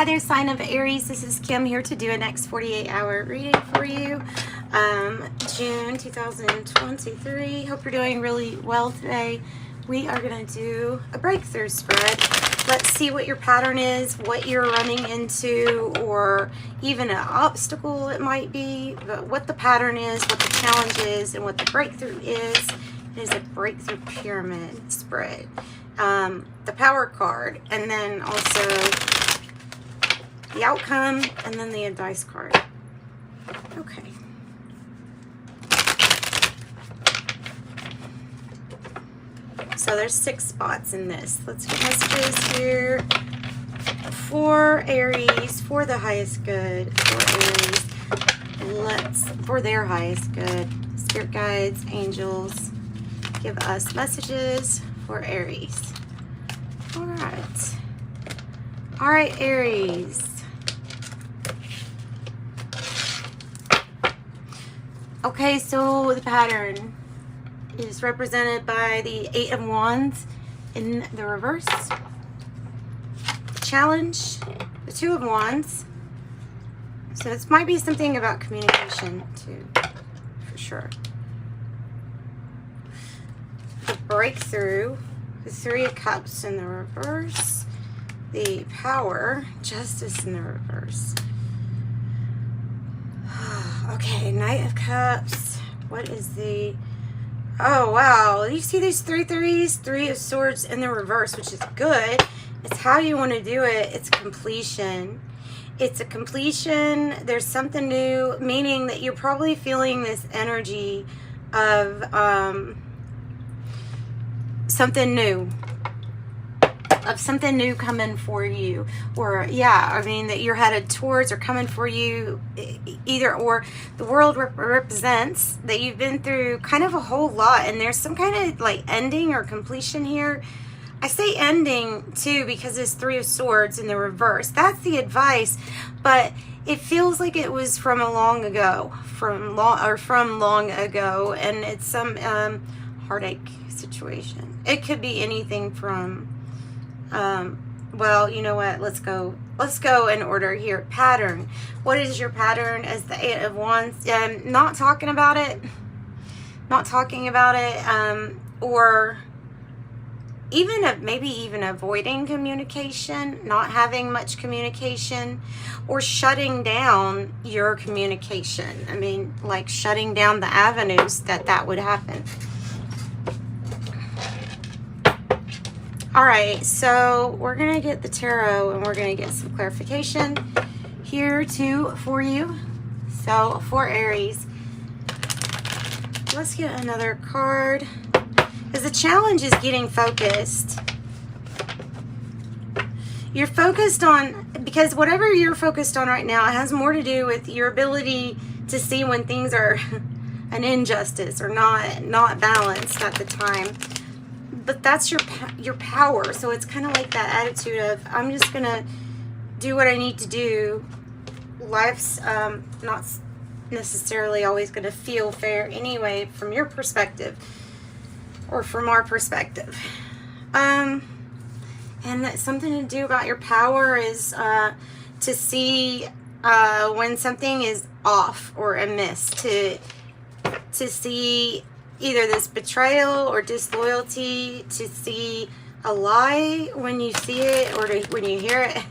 Hi there, sign of Aries. This is Kim here to do a next 48-hour reading for you. June 2023. Hope you're doing really well today. We are going to do a breakthrough spread. Let's see what your pattern is, what you're running into, or even an obstacle it might be, but what the pattern is, what the challenge is, and what the breakthrough is. It is a breakthrough pyramid spread. The power card, and then also the outcome, and then the advice card. Okay. So there's 6 spots in this. Let's get messages here for Aries, for the highest good, for Aries. For their highest good. Spirit guides, angels, give us messages for Aries. All right. All right, Aries. Okay, so the pattern is represented by the 8 of Wands in the reverse. Challenge, the 2 of Wands. So this might be something about communication too, for sure. The breakthrough, the 3 of Cups in the reverse. The power, Justice in the reverse. Okay, Knight of Cups. What is the... Oh, wow. You see these 3 threes? 3 of Swords in the reverse, which is good. It's how you want to do it. It's completion. It's a completion. There's something new, meaning that you're probably feeling this energy of something new. Of something new coming for you, or yeah, I mean that you're headed towards or coming for you, either or. The world represents that you've been through kind of a whole lot, and there's some kind of like ending or completion here. I say ending too because it's 3 of Swords in the reverse. That's the advice, but it feels like it was from a long ago, from long ago, and it's some heartache situation. It could be anything from well, you know what, let's go in order here. Pattern. What is your pattern as the 8 of Wands? Not talking about it, or even maybe even avoiding communication, not having much communication, or shutting down your communication. I mean, like shutting down the avenues that would happen. All right, so we're going to get the tarot and we're going to get some clarification here too for you. So for Aries, let's get another card, because the challenge is getting focused. You're focused on, because whatever you're focused on right now, it has more to do with your ability to see when things are an injustice or not balanced at the time. But that's your power. So it's kind of like that attitude of, I'm just gonna do what I need to do. Life's not necessarily always gonna feel fair anyway, from your perspective or from our perspective. And something to do about your power is to see when something is off or amiss, to see either this betrayal or disloyalty, to see a lie when you see it, or when you hear it,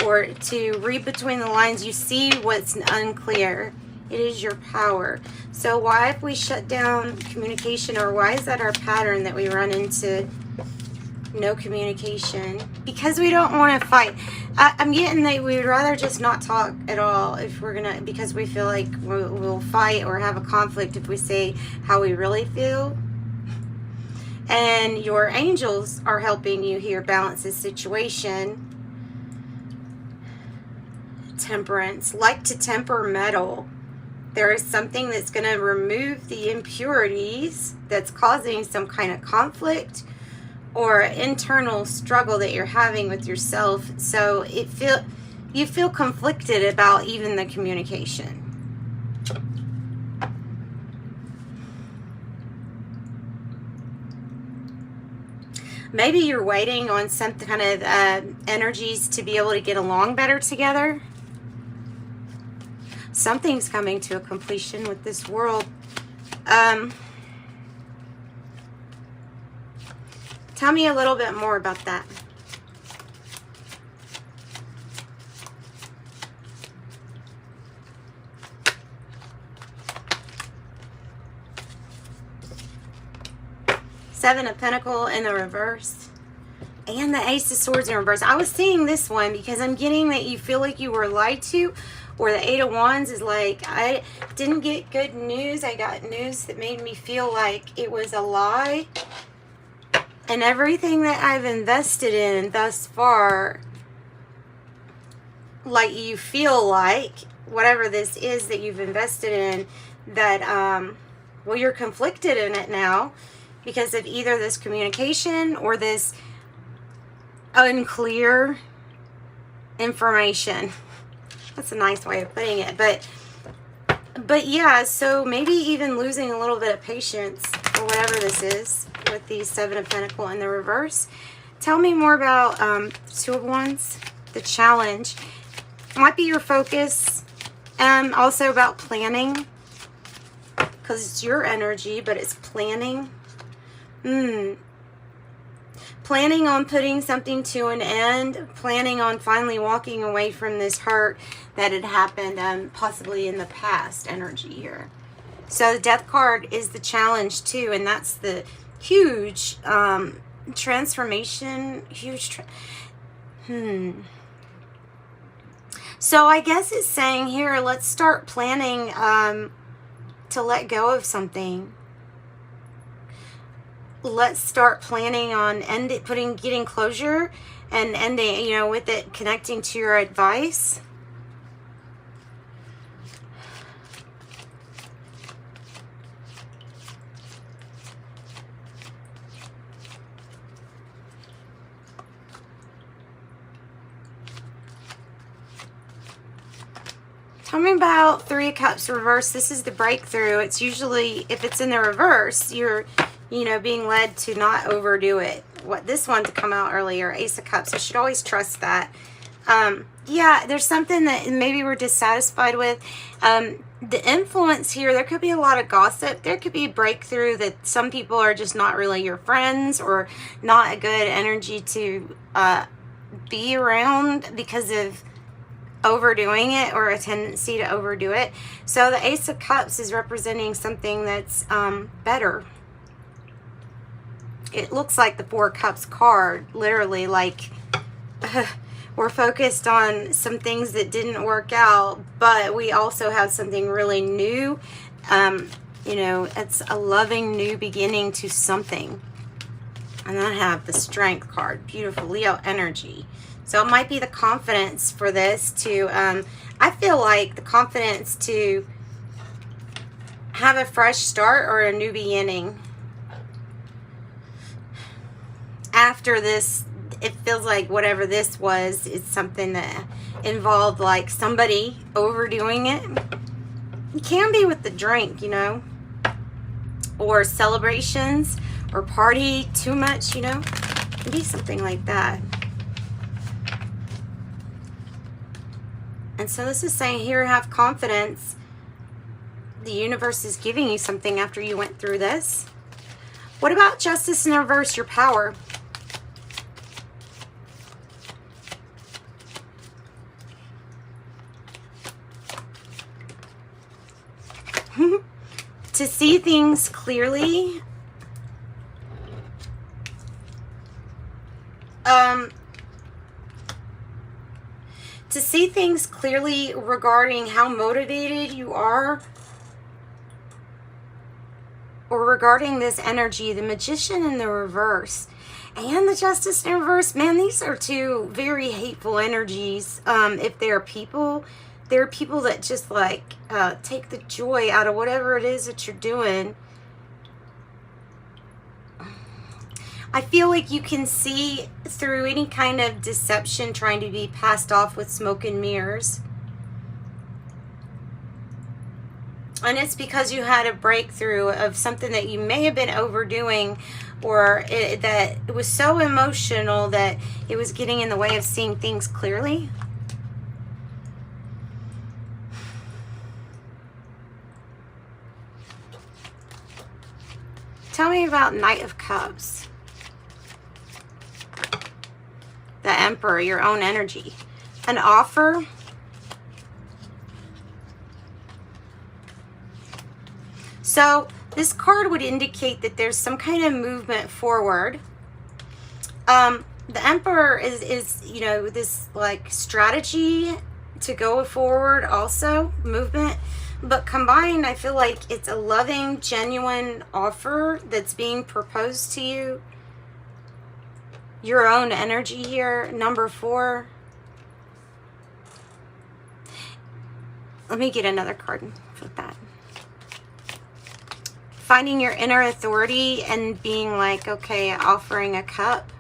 or to read between the lines. You see what's unclear. It is your power. So why, if we shut down communication, or why is that our pattern that we run into no communication? Because we don't want to fight. I'm getting that we would rather just not talk at all if we're gonna, because we feel like we'll fight or have a conflict if we say how we really feel. And your angels are helping you here balance this situation. Temperance, like to temper metal. There is something that's going to remove the impurities that's causing some kind of conflict or internal struggle that you're having with yourself. So you feel conflicted about even the communication. Maybe you're waiting on some kind of energies to be able to get along better together. Something's coming to a completion with this world. Tell me a little bit more about that. Seven of Pentacles in the reverse. And the Ace of Swords in reverse. I was seeing this one because I'm getting that you feel like you were lied to. Or the Eight of Wands is like, I didn't get good news. I got news that made me feel like it was a lie. And everything that I've invested in thus far, like you feel like, whatever this is that you've invested in, that, well, you're conflicted in it now because of either this communication or this unclear information. That's a nice way of putting it. But yeah, so maybe even losing a little bit of patience or whatever this is with the Seven of Pentacles in the reverse. Tell me more about Two of Wands, the challenge. Might be your focus. Also about planning, because it's your energy, but it's planning. Planning on putting something to an end, planning on finally walking away from this hurt that had happened possibly in the past energy here. So the Death card is the challenge too, and that's the huge transformation, So I guess it's saying here, let's start planning to let go of something. Let's start planning on getting closure and ending, you know, with it connecting to your advice. Tell me about Three of Cups reverse. This is the breakthrough. It's usually, if it's in the reverse, you're, you know, being led to not overdo it. What this one to come out earlier, Ace of Cups. I should always trust that. Yeah, there's something that maybe we're dissatisfied with. The influence here, there could be a lot of gossip. There could be a breakthrough that some people are just not really your friends or not a good energy to be around because of overdoing it or a tendency to overdo it. So the Ace of Cups is representing something that's better. It looks like the Four of Cups card, literally, like we're focused on some things that didn't work out, but we also have something really new. You know, it's a loving new beginning to something. And I have the Strength card, beautiful Leo energy. So it might be the confidence for this to, I feel like the confidence to have a fresh start or a new beginning. After this, it feels like whatever this was is something that involved like somebody overdoing it. It can be with the drink, you know, or celebrations or party too much, you know. It can be something like that. And so this is saying here, have confidence. The universe is giving you something after you went through this. What about Justice in reverse, your power? To see things clearly. To see things clearly regarding how motivated you are, or regarding this energy, the Magician in the reverse and the Justice in reverse. Man, these are two very hateful energies. If they're people, there are people that just like take the joy out of whatever it is that you're doing. I feel like you can see through any kind of deception trying to be passed off with smoke and mirrors. And it's because you had a breakthrough of something that you may have been overdoing, or that it was so emotional that it was getting in the way of seeing things clearly. Tell me about Knight of Cups. The Emperor, your own energy. An offer. So this card would indicate that there's some kind of movement forward. The Emperor is, you know, this like strategy to go forward, also movement. But combined, I feel like it's a loving, genuine offer that's being proposed to you. Your own energy here. Number 4. Let me get another card for that. Finding your inner authority and being like, okay, offering a cup.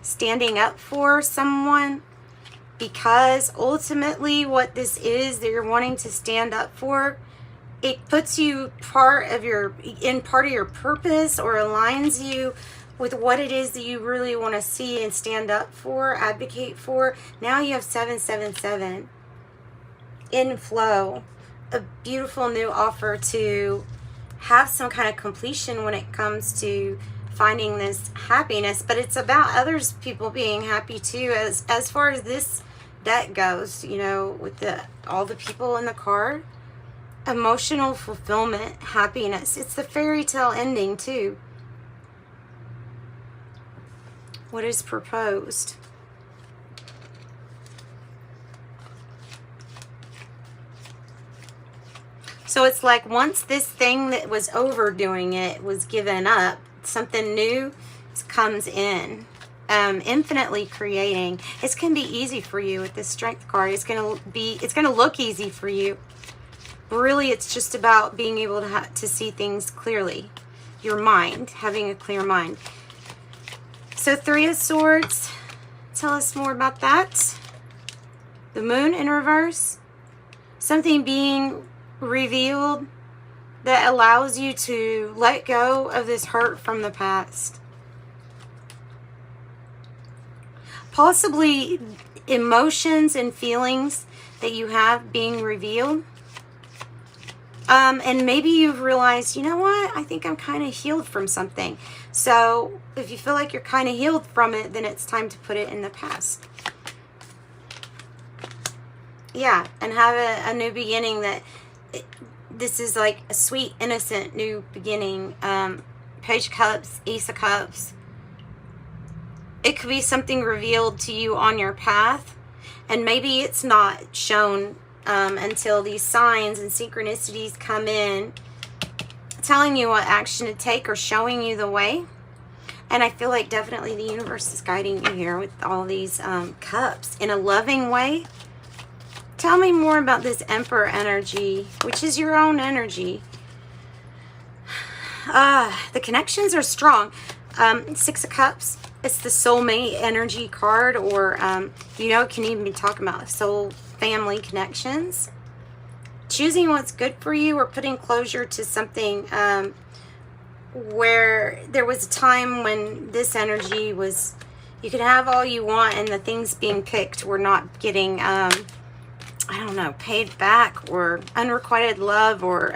Standing up for someone. Because ultimately what this is that you're wanting to stand up for, it puts you part of your purpose, or aligns you with what it is that you really want to see and stand up for, advocate for. Now you have 777 in flow, a beautiful new offer to have some kind of completion when it comes to finding this happiness. But it's about others, people being happy too, as far as this deck goes, you know, with all the people in the card. Emotional fulfillment, happiness. It's the fairy tale ending too. What is proposed? So it's like once this thing that was overdoing it was given up, something new comes in. Infinitely creating. It's going to be easy for you with this Strength card. It's going to look easy for you. But really, it's just about being able to see things clearly. Your mind, having a clear mind. So 3 of Swords. Tell us more about that. The Moon in reverse. Something being revealed that allows you to let go of this hurt from the past. Possibly emotions and feelings that you have being revealed. And maybe you've realized, you know what? I think I'm kind of healed from something. So if you feel like you're kind of healed from it, then it's time to put it in the past. Yeah, and have a new beginning this is like a sweet, innocent new beginning. Page of Cups, Ace of Cups. It could be something revealed to you on your path, and maybe it's not shown until these signs and synchronicities come in, telling you what action to take or showing you the way. And I feel like definitely the universe is guiding you here with all these cups in a loving way. Tell me more about this Emperor energy, which is your own energy. The connections are strong. 6 of Cups. It's the soulmate energy card, or, you know, it can even be talking about soul family connections. Choosing what's good for you, or putting closure to something where there was a time when this energy was, you could have all you want and the things being picked were not getting, I don't know, paid back, or unrequited love, or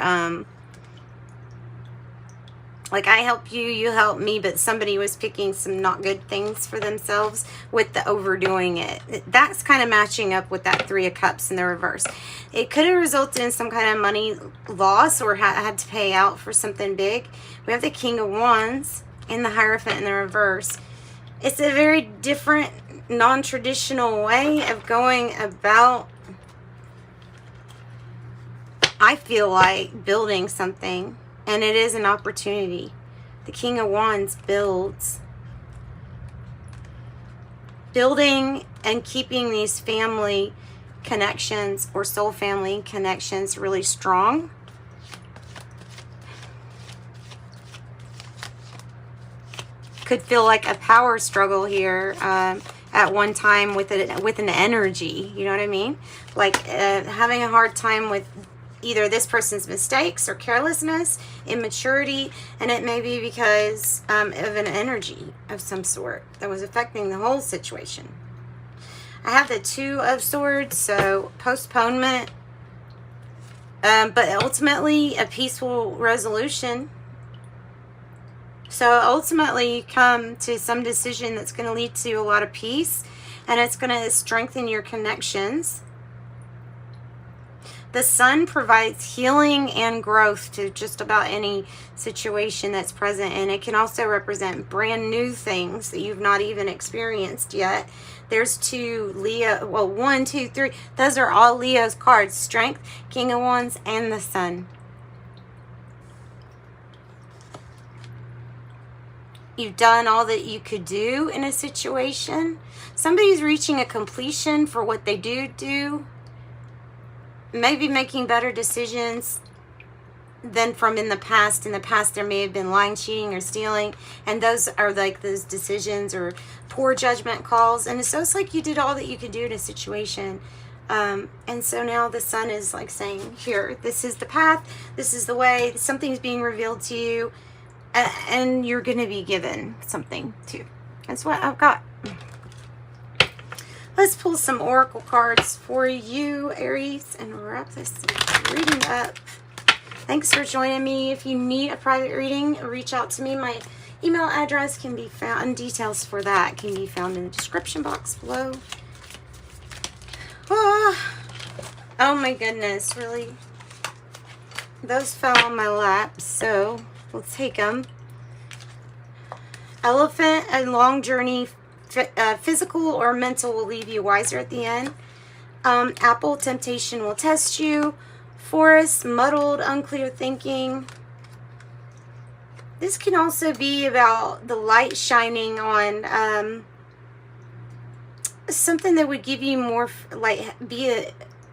like I help you, you help me, but somebody was picking some not good things for themselves with the overdoing it. That's kind of matching up with that 3 of Cups in the reverse. It could have resulted in some kind of money loss, or had to pay out for something big. We have the King of Wands and the Hierophant in the reverse. It's a very different, non-traditional way of going about, I feel like, building something. And it is an opportunity. The King of Wands builds. Building and keeping these family connections, or soul family connections, really strong. Could feel like a power struggle here at one time with an energy. You know what I mean? Like having a hard time with either this person's mistakes or carelessness, immaturity, and it may be because of an energy of some sort that was affecting the whole situation. I have the Two of Swords, so postponement, but ultimately a peaceful resolution. So ultimately you come to some decision that's going to lead to a lot of peace, and it's going to strengthen your connections. The Sun provides healing and growth to just about any situation that's present, and it can also represent brand new things that you've not even experienced yet. There's two Leo, well, 1, 2, 3. Those are all Leo's cards: Strength, King of Wands, and the Sun. You've done all that you could do in a situation. Somebody's reaching a completion for what they do. Maybe making better decisions than from in the past. In the past, there may have been lying, cheating, or stealing, and those are like those decisions or poor judgment calls. And so it's like you did all that you could do in a situation. And so now the Sun is like saying, here, this is the path, this is the way, something's being revealed to you, and you're going to be given something too. That's what I've got. Let's pull some oracle cards for you, Aries, and wrap this reading up. Thanks for joining me. If you need a private reading, reach out to me. My email address can be found, and details for that can be found in the description box below. Oh my goodness, really? Those fell on my lap, so we'll take them. Elephant, a long journey, physical or mental, will leave you wiser at the end. Apple, temptation will test you. Forest, muddled, unclear thinking. This can also be about the light shining on something that would give you more, like, be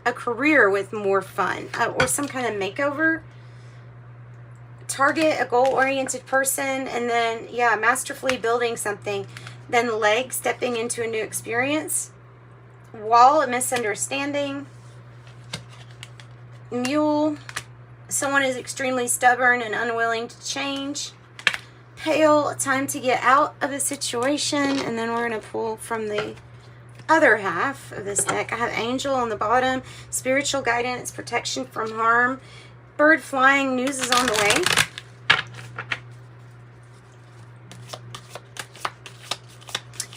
a career with more fun, or some kind of makeover. Target, a goal-oriented person, and then, yeah, masterfully building something. Then leg, stepping into a new experience. Wall, a misunderstanding. Mule, someone is extremely stubborn and unwilling to change. Pale, time to get out of a situation. And then we're going to pull from the other half of this deck. I have Angel on the bottom, spiritual guidance, protection from harm. Bird flying, news is on the way.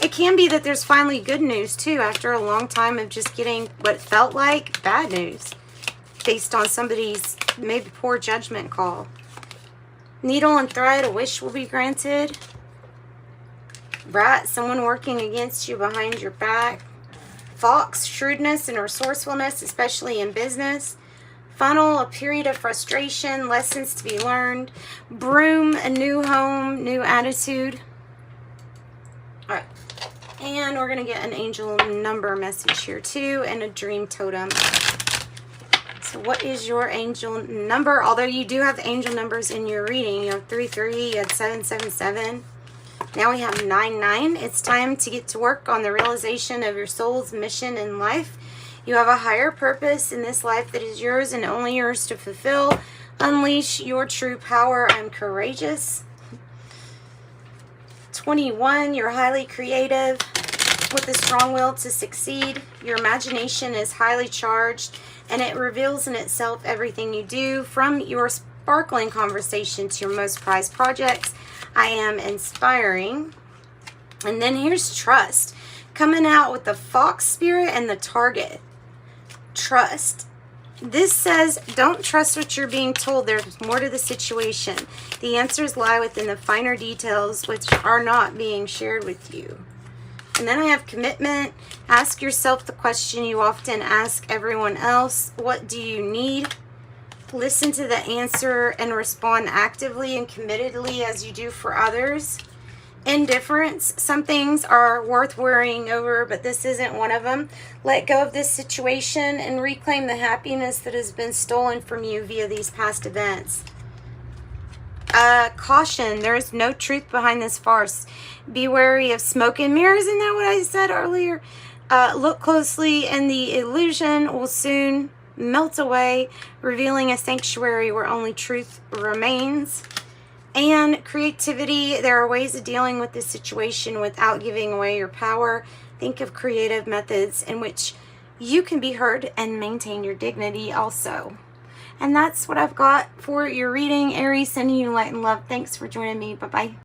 It can be that there's finally good news too, after a long time of just getting what felt like bad news based on somebody's maybe poor judgment call. Needle and thread, a wish will be granted. Rat, someone working against you behind your back. Fox, shrewdness and resourcefulness, especially in business. Funnel, a period of frustration, lessons to be learned. Broom, a new home, new attitude. All right. And we're going to get an angel number message here too, and a dream totem. So what is your angel number? Although you do have angel numbers in your reading. You have 33, you had 777. Now we have 99. It's time to get to work on the realization of your soul's mission in life. You have a higher purpose in this life that is yours and only yours to fulfill. Unleash your true power. I'm courageous. 21, you're highly creative with a strong will to succeed. Your imagination is highly charged, and it reveals in itself everything you do, from your sparkling conversation to your most prized projects. I am inspiring. And then here's trust, coming out with the fox spirit and the target. Trust. This says, don't trust what you're being told. There's more to the situation. The answers lie within the finer details, which are not being shared with you. And then I have commitment. Ask yourself the question you often ask everyone else. What do you need? Listen to the answer and respond actively and committedly as you do for others. Indifference. Some things are worth worrying over, but this isn't one of them. Let go of this situation and reclaim the happiness that has been stolen from you via these past events. Caution. There is no truth behind this farce. Be wary of smoke and mirrors. Isn't that what I said earlier? Look closely and the illusion will soon melts away, revealing a sanctuary where only truth remains. And creativity, there are ways of dealing with this situation without giving away your power. Think of creative methods in which you can be heard and maintain your dignity also. And that's what I've got for your reading, Aries. Sending you light and love. Thanks for joining me. Bye-bye.